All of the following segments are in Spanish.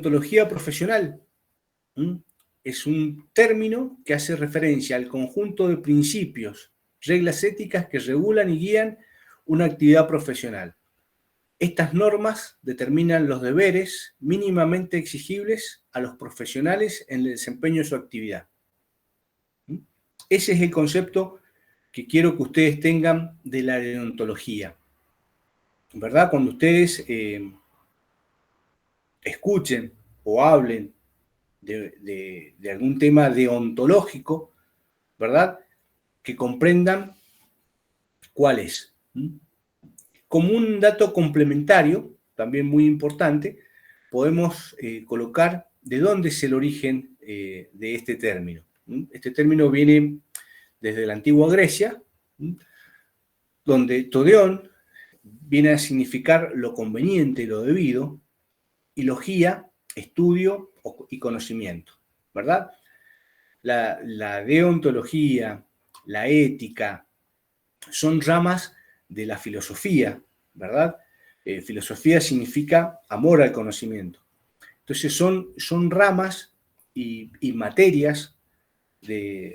deontología profesional. Es un término que hace referencia al conjunto de principios, reglas éticas que regulan y guían una actividad profesional. Estas normas determinan los deberes mínimamente exigibles a los profesionales en el desempeño de su actividad. Ese es el concepto que quiero que ustedes tengan de la deontología. ¿Verdad? Cuando ustedes escuchen o hablen de algún tema deontológico, ¿verdad? Que comprendan cuál es. Como un dato complementario, también muy importante, podemos colocar de dónde es el origen de este término. Este término viene desde la antigua Grecia, donde todeón viene a significar lo conveniente, lo debido, y logía, estudio y conocimiento, ¿verdad? La deontología, la ética, son ramas de la filosofía, ¿verdad? Filosofía significa amor al conocimiento. Entonces son ramas y materias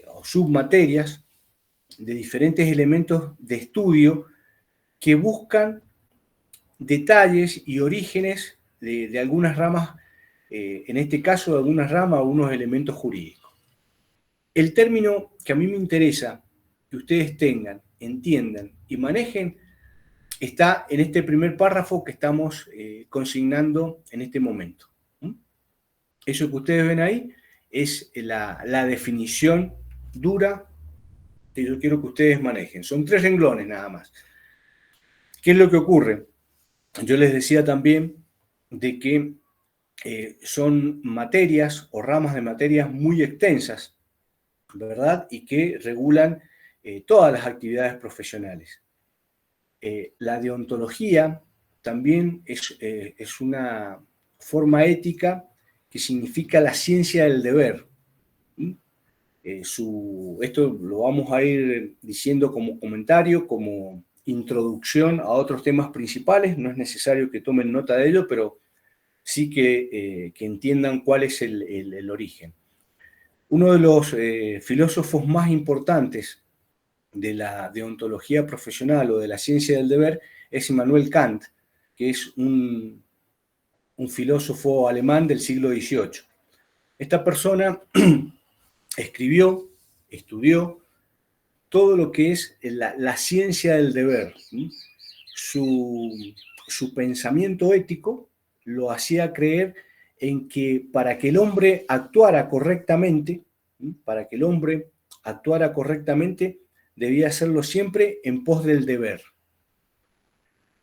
o submaterias de diferentes elementos de estudio que buscan detalles y orígenes de algunas ramas, en este caso de algunas ramas o unos elementos jurídicos. El término que a mí me interesa que ustedes tengan, entiendan y manejen está en este primer párrafo que estamos consignando en este momento. Eso que ustedes ven ahí es la definición dura que yo quiero que ustedes manejen. Son 3 renglones nada más. ¿Qué es lo que ocurre? Yo les decía también de que son materias o ramas de materias muy extensas, ¿verdad? Y que regulan todas las actividades profesionales. La deontología también es una forma ética que significa la ciencia del deber. Esto lo vamos a ir diciendo como comentario, como introducción a otros temas principales. No es necesario que tomen nota de ello, pero sí que entiendan cuál es el origen. Uno de los filósofos más importantes de la deontología profesional o de la ciencia del deber es Immanuel Kant, que es un filósofo alemán del siglo XVIII. Esta persona escribió, estudió todo lo que es la ciencia del deber. Su pensamiento ético lo hacía creer en que para que el hombre actuara correctamente, debía hacerlo siempre en pos del deber.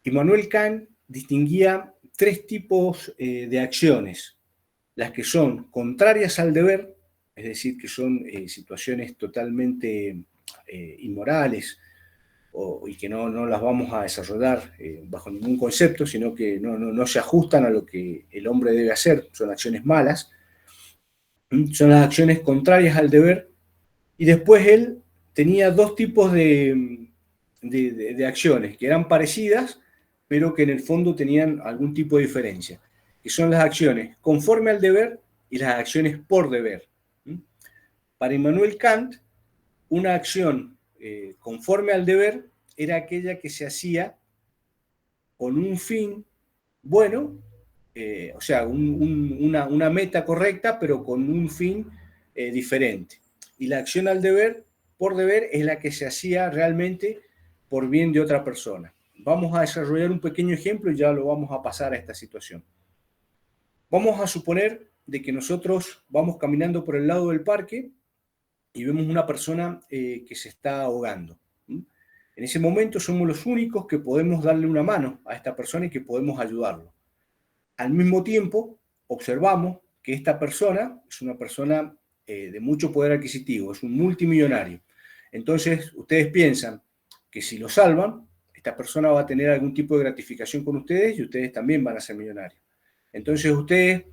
Immanuel Kant distinguía 3 tipos de acciones: las que son contrarias al deber, es decir, que son situaciones totalmente inmorales y que no las vamos a desarrollar bajo ningún concepto, sino que no se ajustan a lo que el hombre debe hacer, son acciones malas, son las acciones contrarias al deber. Y después él tenía 2 tipos de acciones que eran parecidas, pero que en el fondo tenían algún tipo de diferencia, que son las acciones conforme al deber y las acciones por deber. Para Immanuel Kant, una acción conforme al deber era aquella que se hacía con un fin bueno, o sea, una meta correcta, pero con un fin diferente. Y la acción al deber, por deber, es la que se hacía realmente por bien de otra persona. Vamos a desarrollar un pequeño ejemplo y ya lo vamos a pasar a esta situación. Vamos a suponer de que nosotros vamos caminando por el lado del parque y vemos una persona que se está ahogando. En ese momento somos los únicos que podemos darle una mano a esta persona y que podemos ayudarlo. Al mismo tiempo, observamos que esta persona es una persona de mucho poder adquisitivo, es un multimillonario. Entonces, ustedes piensan que si lo salvan, esta persona va a tener algún tipo de gratificación con ustedes y ustedes también van a ser millonarios. Entonces, ustedes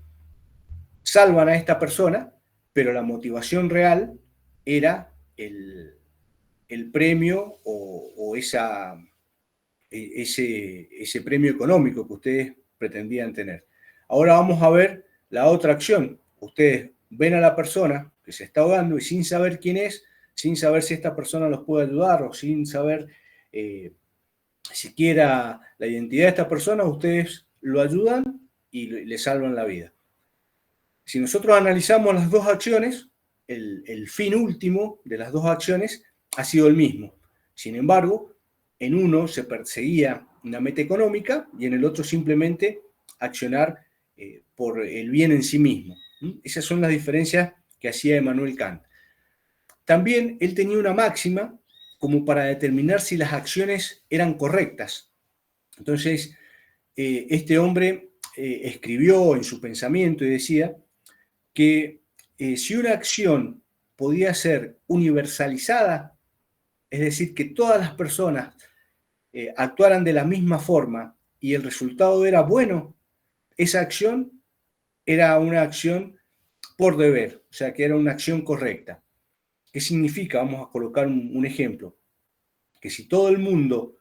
salvan a esta persona, pero la motivación real era el premio o ese premio económico que ustedes pretendían tener. Ahora vamos a ver la otra acción. Ustedes ven a la persona que se está ahogando y sin saber quién es, sin saber si esta persona los puede ayudar o sin saber siquiera la identidad de esta persona, ustedes lo ayudan y le salvan la vida. Si nosotros analizamos las dos acciones, el fin último de las dos acciones ha sido el mismo. Sin embargo, en uno se perseguía una meta económica y en el otro simplemente accionar por el bien en sí mismo. Esas son las diferencias que hacía Immanuel Kant. También él tenía una máxima como para determinar si las acciones eran correctas. Entonces, este hombre escribió en su pensamiento y decía que si una acción podía ser universalizada, es decir, que todas las personas actuaran de la misma forma y el resultado era bueno, esa acción era una acción por deber, o sea, que era una acción correcta. ¿Qué significa? Vamos a colocar un ejemplo. Que si todo el mundo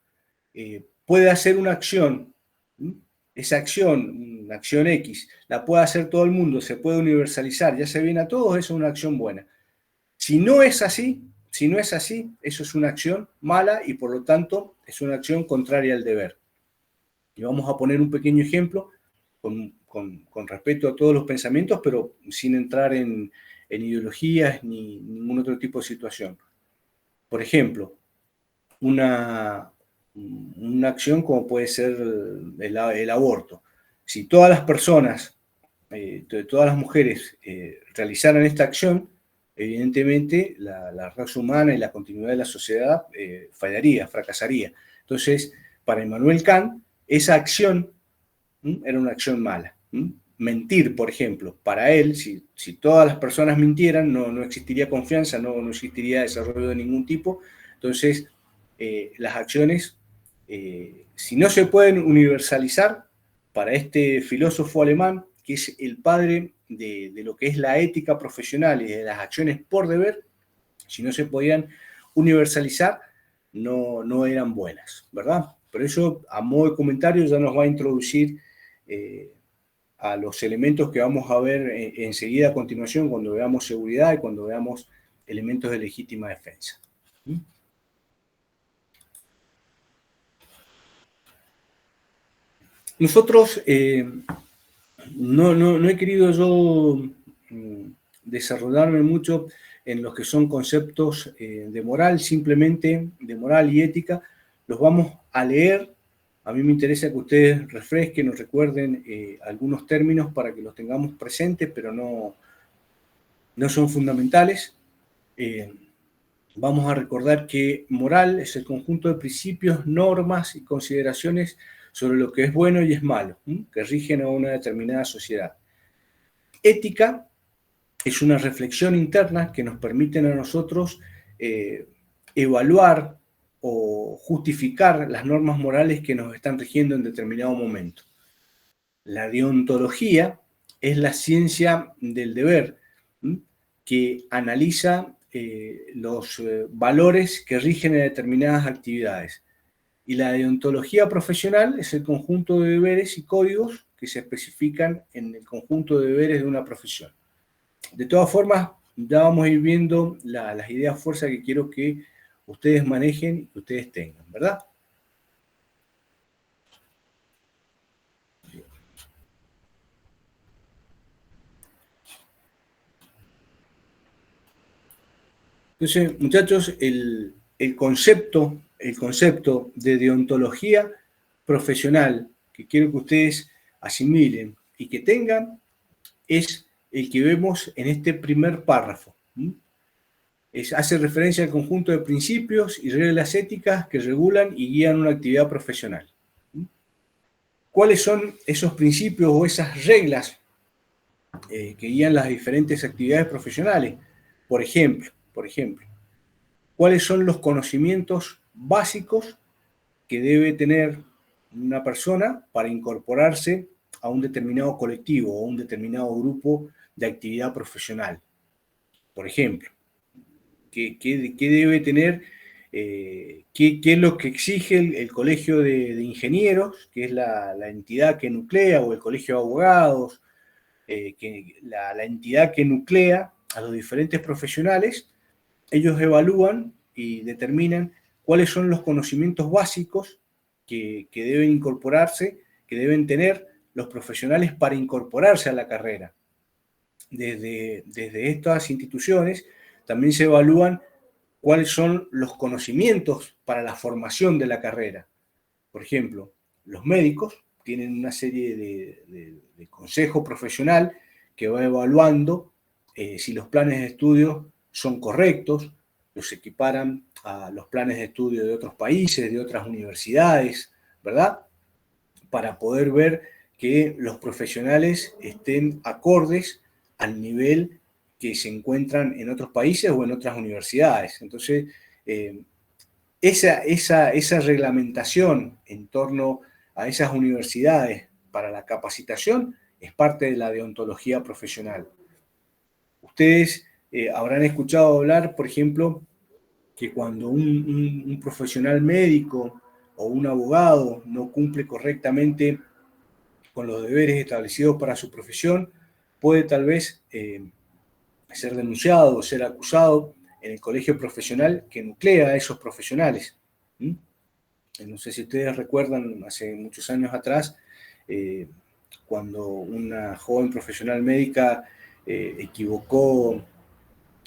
puede hacer una acción, esa acción, una acción X, la puede hacer todo el mundo, se puede universalizar, ya se viene a todos, eso es una acción buena. Si no es así, eso es una acción mala y por lo tanto es una acción contraria al deber. Y vamos a poner un pequeño ejemplo con respecto a todos los pensamientos, pero sin entrar en ideologías ni ningún otro tipo de situación. Por ejemplo, una acción como puede ser el aborto. Si todas las personas, todas las mujeres realizaran esta acción, evidentemente la raza humana y la continuidad de la sociedad fallaría, fracasaría. Entonces, para Immanuel Kant, esa acción era una acción mala. Mentir, por ejemplo, para él, si todas las personas mintieran, no existiría confianza, no existiría desarrollo de ningún tipo. Entonces, las acciones, si no se pueden universalizar, para este filósofo alemán, que es el padre de lo que es la ética profesional y de las acciones por deber, si no se podían universalizar, no eran buenas, ¿verdad? Por eso, a modo de comentario, ya nos va a introducir a los elementos que vamos a ver enseguida a continuación cuando veamos seguridad y cuando veamos elementos de legítima defensa. Nosotros no he querido yo desarrollarme mucho en los que son conceptos de moral, simplemente de moral y ética. Los vamos a leer. A mí me interesa que ustedes refresquen o recuerden algunos términos para que los tengamos presentes, pero no son fundamentales. Vamos a recordar que moral es el conjunto de principios, normas y consideraciones sobre lo que es bueno y es malo, que rigen a una determinada sociedad. Ética es una reflexión interna que nos permiten a nosotros evaluar o justificar las normas morales que nos están rigiendo en determinado momento. La deontología es la ciencia del deber, que analiza los valores que rigen a determinadas actividades. Y la deontología profesional es el conjunto de deberes y códigos que se especifican en el conjunto de deberes de una profesión. De todas formas, ya vamos a ir viendo las ideas fuerza que quiero que ustedes manejen y que ustedes tengan, ¿verdad? Entonces, muchachos, el concepto de deontología profesional que quiero que ustedes asimilen y que tengan es el que vemos en este primer párrafo. Hace referencia al conjunto de principios y reglas éticas que regulan y guían una actividad profesional. ¿Cuáles son esos principios o esas reglas que guían las diferentes actividades profesionales? Por ejemplo, ¿cuáles son los conocimientos básicos que debe tener una persona para incorporarse a un determinado colectivo o a un determinado grupo de actividad profesional? Por ejemplo, ¿qué debe tener? ¿Qué es lo que exige el Colegio de Ingenieros, que es la entidad que nuclea, o el Colegio de Abogados, que la entidad que nuclea a los diferentes profesionales, ellos evalúan y determinan cuáles son los conocimientos básicos que deben incorporarse, que deben tener los profesionales para incorporarse a la carrera. Desde estas instituciones también se evalúan cuáles son los conocimientos para la formación de la carrera. Por ejemplo, los médicos tienen una serie de consejo profesional que va evaluando si los planes de estudio son correctos, los equiparan a los planes de estudio de otros países, de otras universidades, ¿verdad? Para poder ver que los profesionales estén acordes al nivel que se encuentran en otros países o en otras universidades. Entonces, esa reglamentación en torno a esas universidades para la capacitación es parte de la deontología profesional. Ustedes habrán escuchado hablar, por ejemplo, que cuando un profesional médico o un abogado no cumple correctamente con los deberes establecidos para su profesión, puede tal vez ser denunciado o ser acusado en el colegio profesional que nuclea a esos profesionales. No sé si ustedes recuerdan, hace muchos años atrás, cuando una joven profesional médica equivocó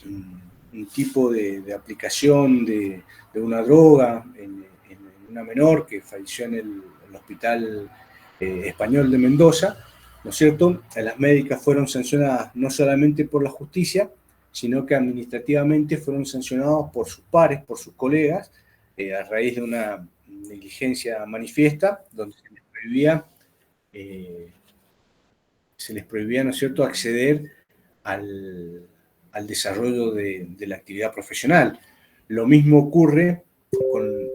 un tipo de aplicación de una droga en una menor que falleció en el Hospital Español de Mendoza, ¿no es cierto? Las médicas fueron sancionadas no solamente por la justicia, sino que administrativamente fueron sancionados por sus pares, por sus colegas, a raíz de una negligencia manifiesta, donde se les prohibía, ¿no es cierto?, acceder al desarrollo de la actividad profesional. Lo mismo ocurre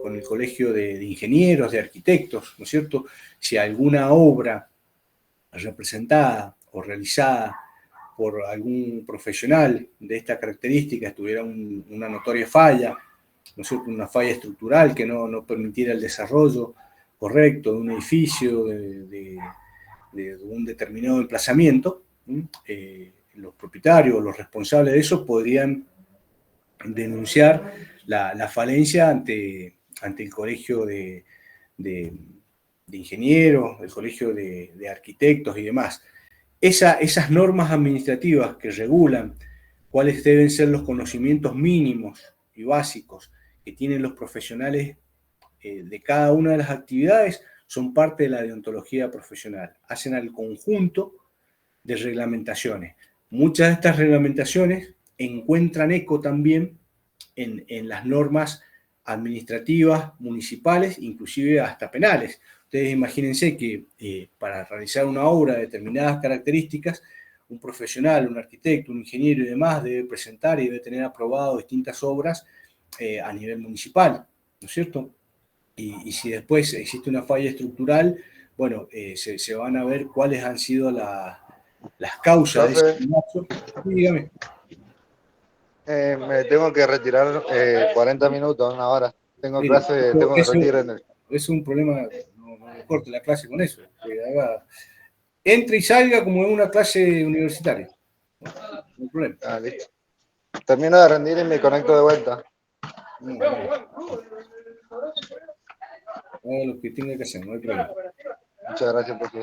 con el colegio de ingenieros, de arquitectos, ¿no es cierto? Si alguna obra representada o realizada por algún profesional de esta característica tuviera una notoria falla, ¿no es cierto?, una falla estructural que no permitiera el desarrollo correcto de un edificio, de un determinado emplazamiento, los propietarios o los responsables de eso podrían denunciar la falencia ante el colegio de ingenieros, el colegio de arquitectos y demás. Esas normas administrativas que regulan cuáles deben ser los conocimientos mínimos y básicos que tienen los profesionales de cada una de las actividades son parte de la deontología profesional. Hacen al conjunto de reglamentaciones. Muchas de estas reglamentaciones encuentran eco también en las normas administrativas, municipales, inclusive hasta penales. Ustedes imagínense que para realizar una obra de determinadas características, un profesional, un arquitecto, un ingeniero y demás debe presentar y debe tener aprobado distintas obras a nivel municipal, ¿no es cierto? Y si después existe una falla estructural, bueno, se van a ver cuáles han sido las causas de ese colapso. Sí, dígame. Me tengo que retirar 40 minutos, una hora. Tengo clase, tengo que retirar. Es un problema, no corte la clase con eso. Entre y salga como en una clase universitaria. No hay problema. Ah, listo. Termino de rendir y me conecto de vuelta. Haga lo que tenga que hacer, no hay problema. Muchas gracias por su...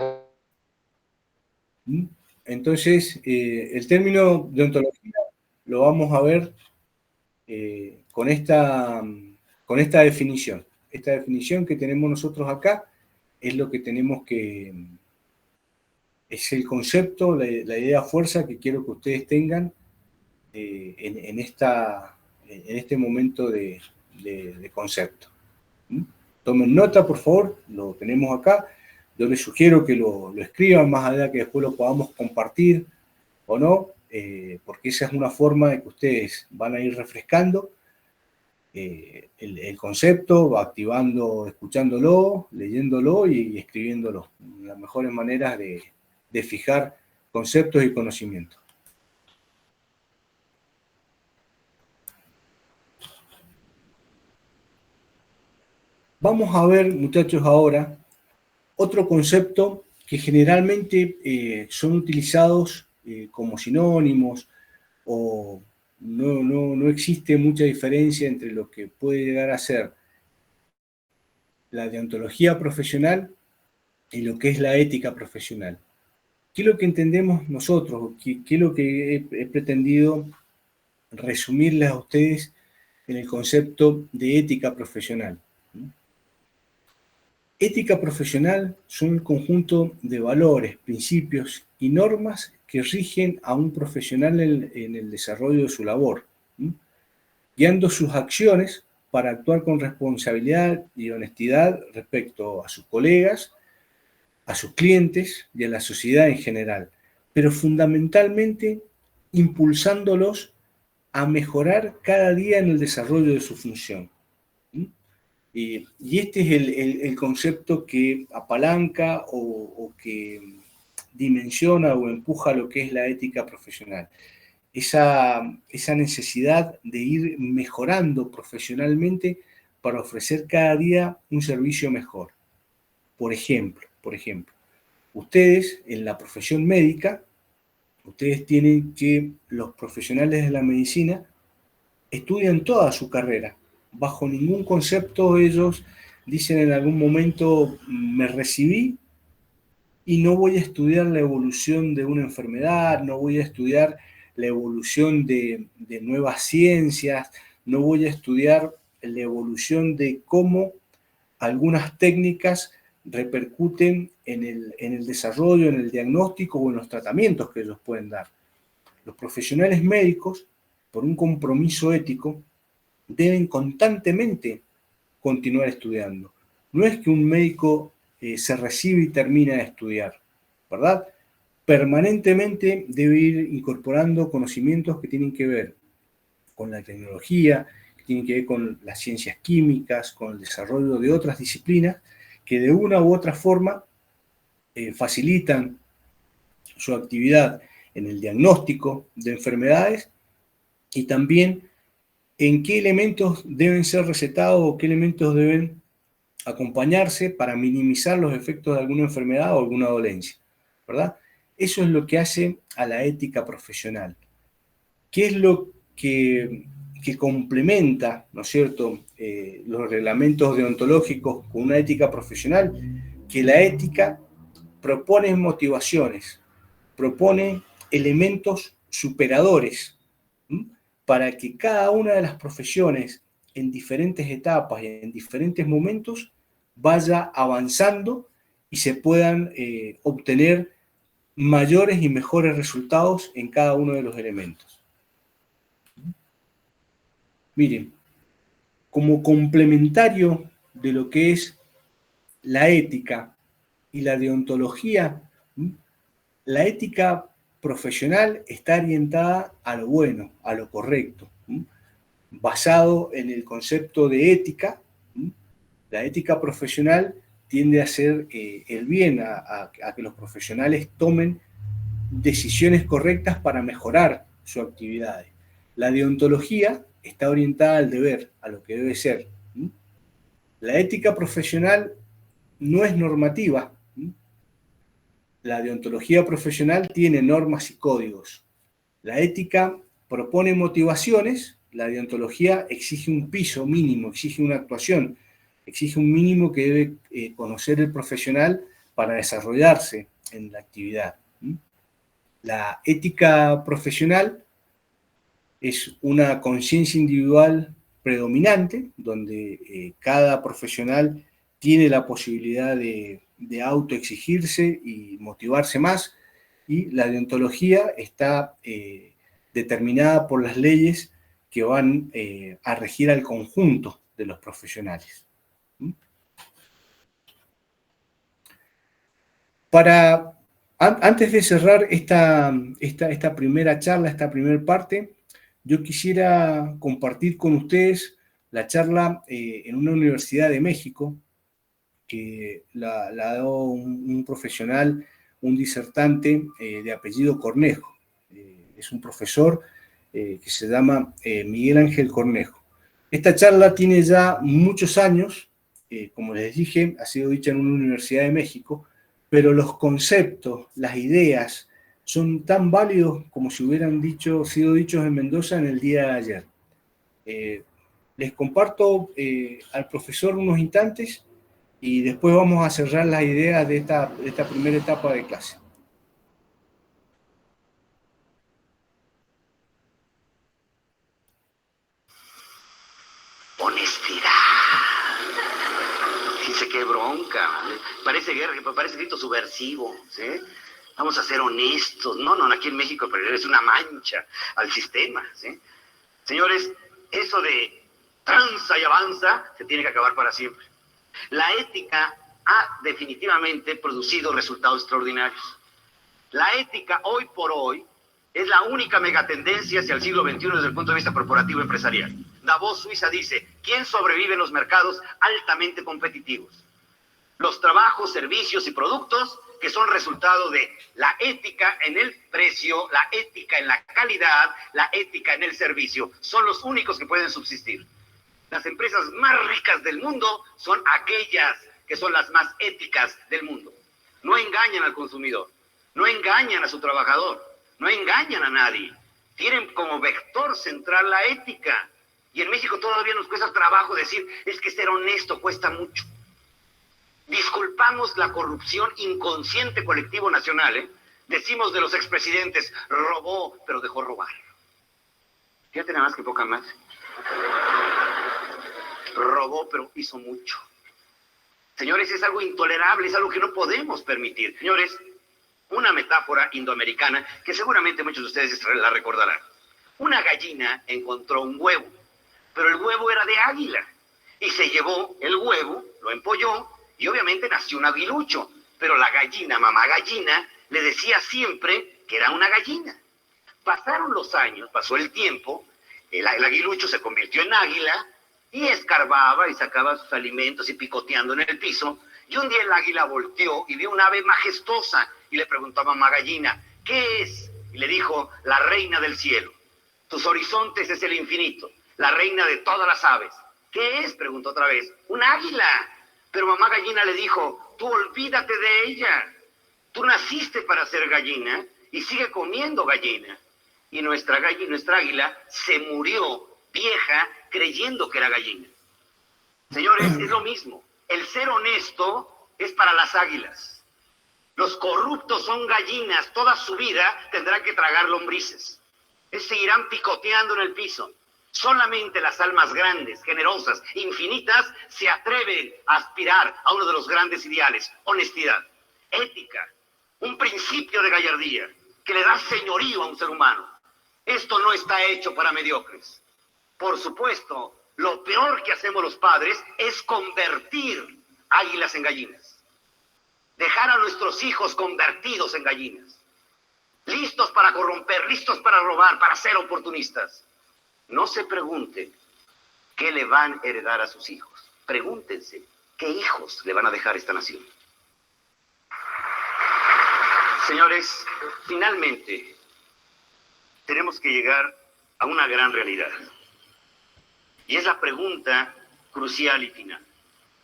Entonces, el término deontología lo vamos a ver con esta definición. Esta definición que tenemos nosotros acá es lo que tenemos que... es el concepto, la idea fuerza que quiero que ustedes tengan en este momento de concepto. Tomen nota, por favor, lo tenemos acá. Yo les sugiero que lo escriban, más allá que después lo podamos compartir o no, porque esa es una forma de que ustedes van a ir refrescando el concepto, activando, escuchándolo, leyéndolo y escribiéndolo. Las mejores maneras de fijar conceptos y conocimientos. Vamos a ver, muchachos, ahora otro concepto que generalmente son utilizados como sinónimos, o no existe mucha diferencia entre lo que puede llegar a ser la deontología profesional y lo que es la ética profesional. ¿Qué es lo que entendemos nosotros? ¿Qué es lo que he pretendido resumirles a ustedes en el concepto de ética profesional? Ética profesional son un conjunto de valores, principios y normas que rigen a un profesional en el desarrollo de su labor, guiando sus acciones para actuar con responsabilidad y honestidad respecto a sus colegas, a sus clientes y a la sociedad en general, pero fundamentalmente impulsándolos a mejorar cada día en el desarrollo de su función. Y este es el concepto que apalanca o que dimensiona o empuja lo que es la ética profesional. Esa necesidad de ir mejorando profesionalmente para ofrecer cada día un servicio mejor. Por ejemplo, ustedes en la profesión médica, ustedes tienen que, los profesionales de la medicina, estudian toda su carrera. Bajo ningún concepto ellos dicen en algún momento, me recibí y no voy a estudiar la evolución de una enfermedad, no voy a estudiar la evolución de nuevas ciencias, no voy a estudiar la evolución de cómo algunas técnicas repercuten en el desarrollo, en el diagnóstico o en los tratamientos que ellos pueden dar. Los profesionales médicos, por un compromiso ético, deben constantemente continuar estudiando. No es que un médico se recibe y termina de estudiar, ¿verdad? Permanentemente debe ir incorporando conocimientos que tienen que ver con la tecnología, que tienen que ver con las ciencias químicas, con el desarrollo de otras disciplinas que de una u otra forma facilitan su actividad en el diagnóstico de enfermedades y también en qué elementos deben ser recetados o qué elementos deben acompañarse para minimizar los efectos de alguna enfermedad o alguna dolencia, ¿verdad? Eso es lo que hace a la ética profesional. ¿Qué es lo que complementa, ¿no es cierto?, los reglamentos deontológicos con una ética profesional? Que la ética propone motivaciones, propone elementos superadores, para que cada una de las profesiones en diferentes etapas y en diferentes momentos vaya avanzando y se puedan obtener mayores y mejores resultados en cada uno de los elementos. Miren, como complementario de lo que es la ética y la deontología, la ética profesional está orientada a lo bueno, a lo correcto, basado en el concepto de ética. La ética profesional tiende a hacer el bien, a que los profesionales tomen decisiones correctas para mejorar sus actividades. La deontología está orientada al deber, a lo que debe ser. La ética profesional no es normativa. La deontología profesional tiene normas y códigos. La ética propone motivaciones, la deontología exige un piso mínimo, exige una actuación, exige un mínimo que debe conocer el profesional para desarrollarse en la actividad. La ética profesional es una conciencia individual predominante, donde cada profesional tiene la posibilidad de autoexigirse y motivarse más, y la deontología está determinada por las leyes que van a regir al conjunto de los profesionales. Antes de cerrar esta primera charla, esta primera parte, yo quisiera compartir con ustedes la charla en una universidad de México, que la dio un profesional, un disertante de apellido Cornejo. Es un profesor que se llama Miguel Ángel Cornejo. Esta charla tiene ya muchos años, como les dije, ha sido dicha en una universidad de México, pero los conceptos, las ideas, son tan válidos como si hubieran sido dichos en Mendoza en el día de ayer. Les comparto al profesor unos instantes y después vamos a cerrar las ideas de esta primera etapa de clase. Honestidad. Dice, qué bronca. Parece guerra, parece grito subversivo. ¿Sí? Vamos a ser honestos. No, aquí en México es una mancha al sistema. ¿Sí? Señores, eso de tranza y avanza se tiene que acabar para siempre. La ética ha definitivamente producido resultados extraordinarios. La ética hoy por hoy es la única megatendencia hacia el siglo XXI desde el punto de vista corporativo empresarial. Davos, Suiza, dice, ¿quién sobrevive en los mercados altamente competitivos? Los trabajos, servicios y productos que son resultado de la ética en el precio, la ética en la calidad, la ética en el servicio, son los únicos que pueden subsistir. Las empresas más ricas del mundo son aquellas que son las más éticas del mundo. No engañan al consumidor, no engañan a su trabajador, no engañan a nadie. Tienen como vector central la ética. Y en México todavía nos cuesta trabajo decir, es que ser honesto cuesta mucho. Disculpamos la corrupción inconsciente colectivo nacional, ¿eh? Decimos de los expresidentes, robó, pero dejó robar. Fíjate nada más que poca más. Robó, pero hizo mucho. Señores, es algo intolerable, es algo que no podemos permitir. Señores, una metáfora indoamericana que seguramente muchos de ustedes la recordarán. Una gallina encontró un huevo, pero el huevo era de águila. Y se llevó el huevo, lo empolló, y obviamente nació un aguilucho. Pero la gallina, mamá gallina, le decía siempre que era una gallina. Pasaron los años, pasó el tiempo, el aguilucho se convirtió en águila, y escarbaba y sacaba sus alimentos y picoteando en el piso. Y un día el águila volteó y vio un ave majestuosa y le preguntó a mamá gallina, ¿qué es? Y le dijo, la reina del cielo. Tus horizontes es el infinito, la reina de todas las aves. ¿Qué es? Preguntó otra vez. Un águila. Pero mamá gallina le dijo, tú olvídate de ella. Tú naciste para ser gallina y sigue comiendo gallina. Y nuestra águila se murió vieja creyendo que era gallina. Señores, es lo mismo. El ser honesto es para las águilas. Los corruptos son gallinas. Toda su vida tendrán que tragar lombrices. Seguirán picoteando en el piso. Solamente las almas grandes, generosas, infinitas, se atreven a aspirar a uno de los grandes ideales. Honestidad, ética, un principio de gallardía que le da señorío a un ser humano. Esto no está hecho para mediocres. Por supuesto, lo peor que hacemos los padres es convertir águilas en gallinas. Dejar a nuestros hijos convertidos en gallinas. Listos para corromper, listos para robar, para ser oportunistas. No se pregunten qué le van a heredar a sus hijos. Pregúntense qué hijos le van a dejar a esta nación. Señores, finalmente tenemos que llegar a una gran realidad. Y es la pregunta crucial y final,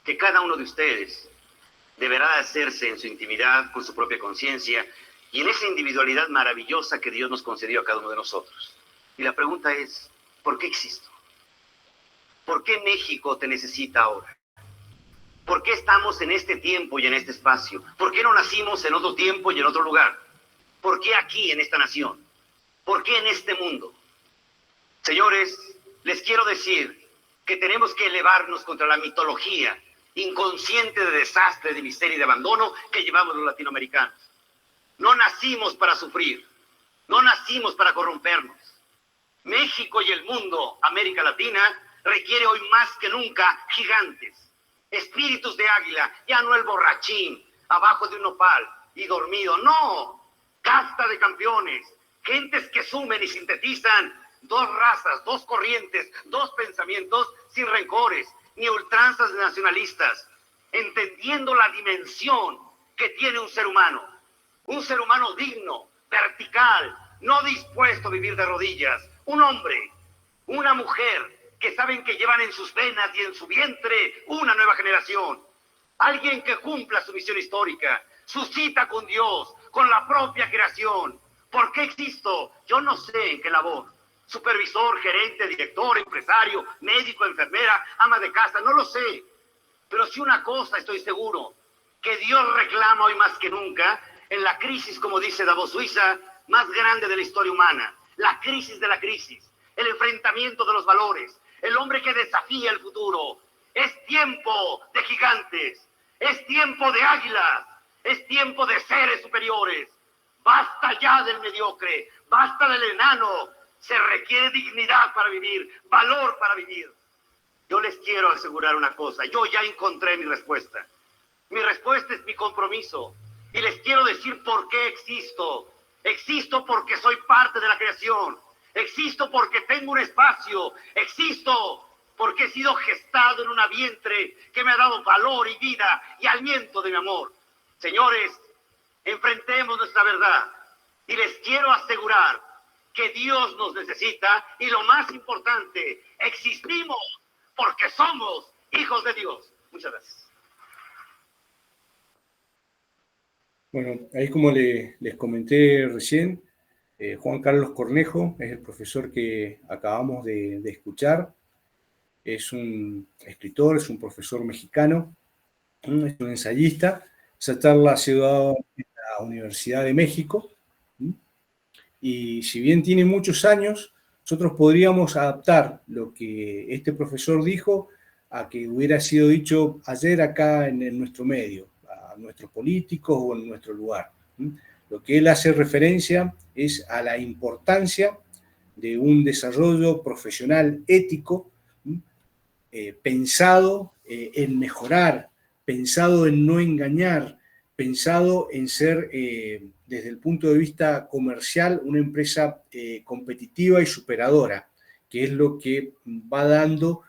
que cada uno de ustedes deberá hacerse en su intimidad, con su propia conciencia y en esa individualidad maravillosa que Dios nos concedió a cada uno de nosotros. Y la pregunta es, ¿por qué existo? ¿Por qué México te necesita ahora? ¿Por qué estamos en este tiempo y en este espacio? ¿Por qué no nacimos en otro tiempo y en otro lugar? ¿Por qué aquí en esta nación? ¿Por qué en este mundo? Señores, les quiero decir que tenemos que elevarnos contra la mitología inconsciente de desastre, de miseria y de abandono que llevamos los latinoamericanos. No nacimos para sufrir, no nacimos para corrompernos. México y el mundo, América Latina, requiere hoy más que nunca gigantes, espíritus de águila, ya no el borrachín, abajo de un nopal y dormido, no, casta de campeones, gentes que sumen y sintetizan dos razas, dos corrientes, dos pensamientos sin rencores, ni ultranzas nacionalistas, entendiendo la dimensión que tiene un ser humano digno, vertical, no dispuesto a vivir de rodillas, un hombre, una mujer que saben que llevan en sus venas y en su vientre una nueva generación, alguien que cumpla su misión histórica, su cita con Dios, con la propia creación. ¿Por qué existo? Yo no sé en qué labor. Supervisor, gerente, director, empresario, médico, enfermera, ama de casa, no lo sé. Pero sí una cosa estoy seguro, que Dios reclama hoy más que nunca, en la crisis, como dice Davos Suiza, más grande de la historia humana, la crisis de la crisis, el enfrentamiento de los valores, el hombre que desafía el futuro. Es tiempo de gigantes, es tiempo de águilas, es tiempo de seres superiores. Basta ya del mediocre, basta del enano. Se requiere dignidad para vivir, valor para vivir. Yo les quiero asegurar una cosa, yo ya encontré mi respuesta. Mi respuesta es mi compromiso. Y les quiero decir por qué existo. Existo porque soy parte de la creación. Existo porque tengo un espacio. Existo porque he sido gestado en una vientre que me ha dado valor y vida y aliento de mi amor. Señores, enfrentemos nuestra verdad. Y les quiero asegurar que Dios nos necesita y lo más importante, existimos porque somos hijos de Dios. Muchas gracias. Bueno, ahí como les comenté recién, Juan Carlos Cornejo es el profesor que acabamos de escuchar. Es un escritor, es un profesor mexicano, es un ensayista. Esa charla se ha dado en la Universidad de México. Y si bien tiene muchos años, nosotros podríamos adaptar lo que este profesor dijo a que hubiera sido dicho ayer acá en nuestro medio, a nuestros políticos o en nuestro lugar. Lo que él hace referencia es a la importancia de un desarrollo profesional ético, pensado en mejorar, pensado en no engañar, pensado en ser, desde el punto de vista comercial, una empresa competitiva y superadora, que es lo que va dando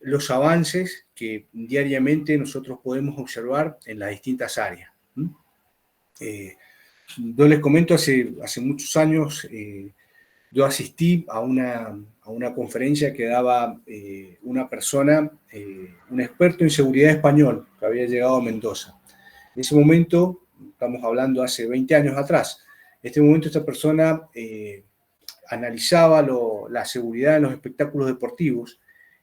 los avances que diariamente nosotros podemos observar en las distintas áreas. Yo les comento, hace muchos años yo asistí a una conferencia que daba una persona, un experto en seguridad español, que había llegado a Mendoza. En ese momento, estamos hablando hace 20 años atrás, en este momento esta persona analizaba la seguridad en los espectáculos deportivos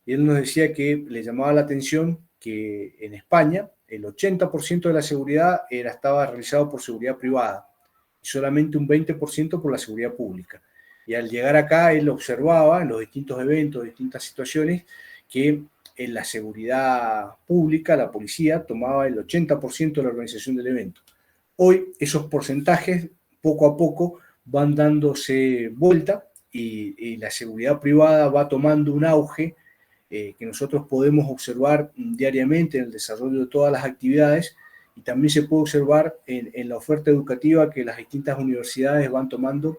y él nos decía que le llamaba la atención que en España el 80% de la seguridad estaba realizado por seguridad privada y solamente un 20% por la seguridad pública. Y al llegar acá, él observaba en los distintos eventos, distintas situaciones, que en la seguridad pública, la policía, tomaba el 80% de la organización del evento. Hoy esos porcentajes, poco a poco, van dándose vuelta y la seguridad privada va tomando un auge que nosotros podemos observar diariamente en el desarrollo de todas las actividades y también se puede observar en la oferta educativa que las distintas universidades van tomando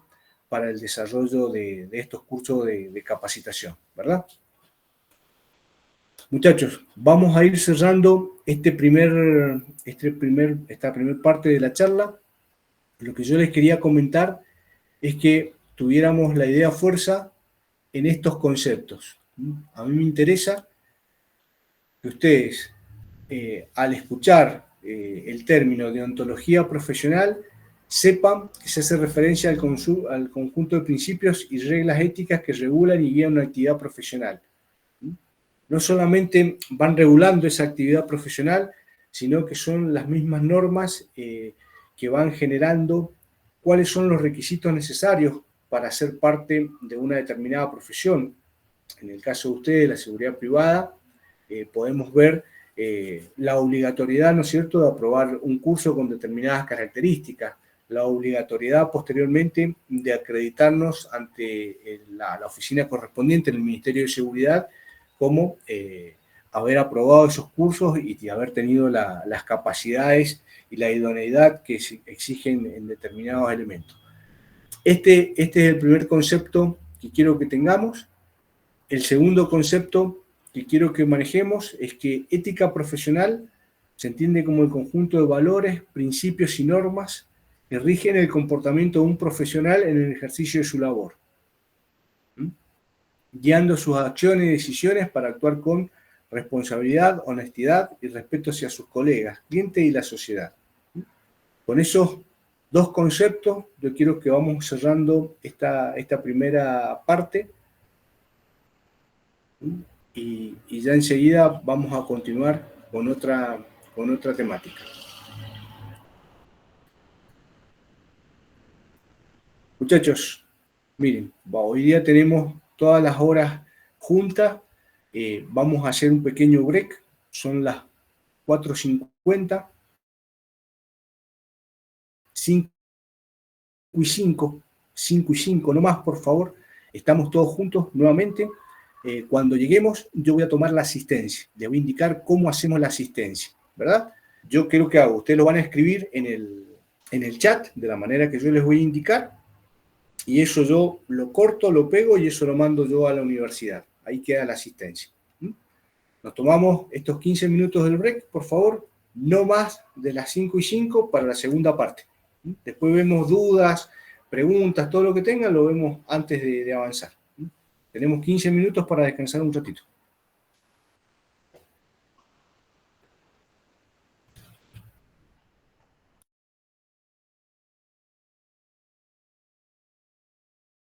para el desarrollo de estos cursos de capacitación, ¿verdad? Muchachos, vamos a ir cerrando esta primera parte de la charla. Lo que yo les quería comentar es que tuviéramos la idea fuerza en estos conceptos. A mí me interesa que ustedes, al escuchar el término de ontología profesional, sepan que se hace referencia al conjunto de principios y reglas éticas que regulan y guían una actividad profesional. No solamente van regulando esa actividad profesional, sino que son las mismas normas que van generando cuáles son los requisitos necesarios para ser parte de una determinada profesión. En el caso de ustedes, la seguridad privada, podemos ver la obligatoriedad, ¿no es cierto?, de aprobar un curso con determinadas características, la obligatoriedad posteriormente de acreditarnos ante la oficina correspondiente en el Ministerio de Seguridad como haber aprobado esos cursos y haber tenido las capacidades y la idoneidad que exigen en determinados elementos. Este es el primer concepto que quiero que tengamos. El segundo concepto que quiero que manejemos es que ética profesional se entiende como el conjunto de valores, principios y normas que rigen el comportamiento de un profesional en el ejercicio de su labor, guiando sus acciones y decisiones para actuar con responsabilidad, honestidad y respeto hacia sus colegas, clientes y la sociedad. Con esos dos conceptos, yo quiero que vamos cerrando esta primera parte y ya enseguida vamos a continuar con otra temática. Muchachos, miren, hoy día tenemos todas las horas juntas, vamos a hacer un pequeño break, son las 4:50, 5 y 5, no más, por favor, estamos todos juntos nuevamente. Cuando lleguemos, yo voy a tomar la asistencia, les voy a indicar cómo hacemos la asistencia, ¿verdad? Yo creo que hago, ustedes lo van a escribir en el chat, de la manera que yo les voy a indicar, y eso yo lo corto, lo pego y eso lo mando yo a la universidad. Ahí queda la asistencia. Nos tomamos estos 15 minutos del break, por favor, no más de las 5:05 para la segunda parte. Después vemos dudas, preguntas, todo lo que tengan, lo vemos antes de avanzar. Tenemos 15 minutos para descansar un ratito.